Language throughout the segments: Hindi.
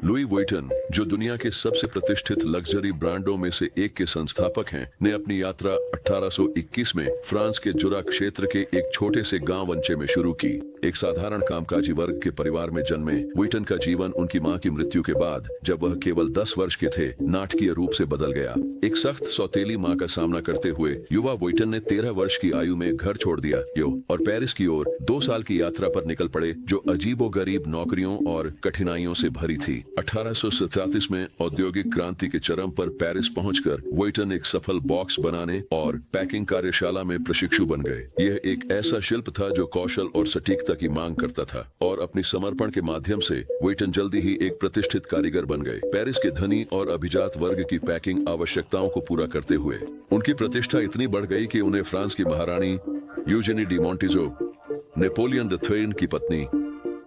लुई वुइटन, जो दुनिया के सबसे प्रतिष्ठित लग्जरी ब्रांडों में से एक के संस्थापक हैं, ने अपनी यात्रा 1821 में फ्रांस के जुरा क्षेत्र के एक छोटे से गांव वंचे में शुरू की। एक साधारण कामकाजी वर्ग के परिवार में जन्मे वुइटन का जीवन उनकी मां की मृत्यु के बाद, जब वह केवल 10 वर्ष के थे, नाटकीय रूप से बदल गया। एक सख्त सौतेली मां का सामना करते हुए युवा वुइटन ने 13 वर्ष की आयु में घर छोड़ दिया और पेरिस की ओर 2 साल की यात्रा पर निकल पड़े, जो अजीबोगरीब नौकरियों और कठिनाइयों से भरी थी। 1837 में औद्योगिक क्रांति के चरम पर पेरिस पहुंचकर वुइटन एक सफल बॉक्स बनाने और पैकिंग कार्यशाला में प्रशिक्षु बन गए। यह एक ऐसा शिल्प था जो कौशल और सटीकता की मांग करता था, और अपनी समर्पण के माध्यम से वुइटन जल्दी ही एक प्रतिष्ठित कारीगर बन गए। पेरिस के धनी और अभिजात वर्ग की पैकिंग आवश्यकताओं को पूरा करते हुए उनकी प्रतिष्ठा इतनी बढ़ गई कि उन्हें फ्रांस की महारानी यूजेनी डी मोंटिजो, नेपोलियन III की पत्नी,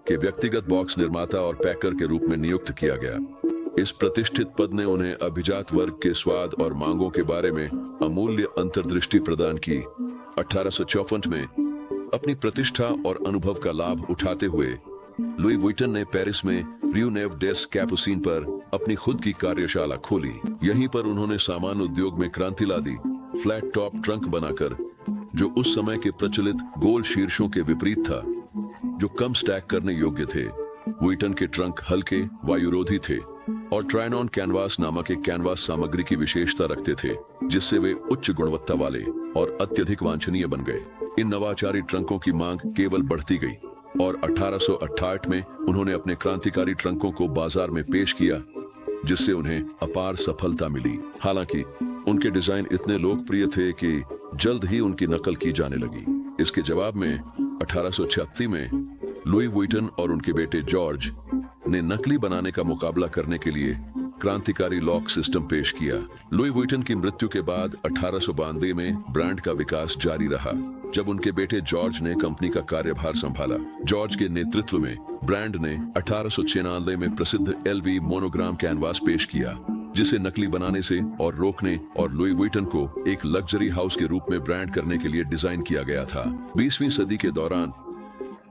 के व्यक्तिगत बॉक्स निर्माता और पैकर के रूप में नियुक्त किया गया। इस प्रतिष्ठित पद ने उन्हें अभिजात वर्ग के स्वाद और मांगों के बारे में अमूल्य अंतर्दृष्टि प्रदान की। 1854 में अपनी प्रतिष्ठा और अनुभव का लाभ उठाते हुए लुई वुइटन ने पेरिस में रियू नेव डेस कैपुसिन पर अपनी खुद की कार्यशाला खोली। यहीं पर उन्होंने सामान उद्योग में क्रांति ला दी, फ्लैट टॉप ट्रंक बनाकर, जो उस समय के प्रचलित गोल शीर्षों के विपरीत था, जो कम स्टैक करने योग्य थे। वुइटन के ट्रंक हल्के, वायुरोधी थे और ट्रायनॉन कैनवास नामक एक कैनवास सामग्री की विशेषता रखते थे, जिससे वे उच्च गुणवत्ता वाले और अत्यधिक वांछनीय बन गए। इन नवाचारी ट्रंकों की मांग केवल बढ़ती गई और 1868 में उन्होंने अपने क्रांतिकारी ट्रंकों को बाजार में पेश किया, जिससे उन्हें अपार सफलता मिली। हालांकि उनके डिजाइन इतने लोकप्रिय थे कि जल्द ही उनकी नकल की जाने लगी। इसके जवाब में 1836 में लुई वुइटन और उनके बेटे जॉर्ज ने नकली बनाने का मुकाबला करने के लिए क्रांतिकारी लॉक सिस्टम पेश किया। लुई वुइटन की मृत्यु के बाद 1892 में ब्रांड का विकास जारी रहा, जब उनके बेटे जॉर्ज ने कंपनी का कार्यभार संभाला। जॉर्ज के नेतृत्व में ब्रांड ने 1896 में प्रसिद्ध LV मोनोग्राम कैनवास पेश किया, जिसे नकली बनाने से और रोकने और लुई वुइटन को एक लग्जरी हाउस के रूप में ब्रांड करने के लिए डिजाइन किया गया था। 20वीं सदी के दौरान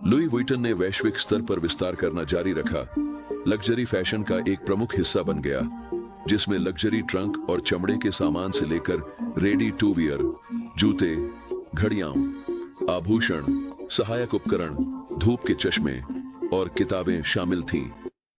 लुई वुइटन ने वैश्विक स्तर पर विस्तार करना जारी रखा, लग्जरी फैशन का एक प्रमुख हिस्सा बन गया, जिसमें लग्जरी ट्रंक और चमड़े के सामान से लेकर रेडी टू वियर, जूते, घड़ियां, आभूषण, सहायक उपकरण, धूप के चश्मे और किताबें शामिल थीं।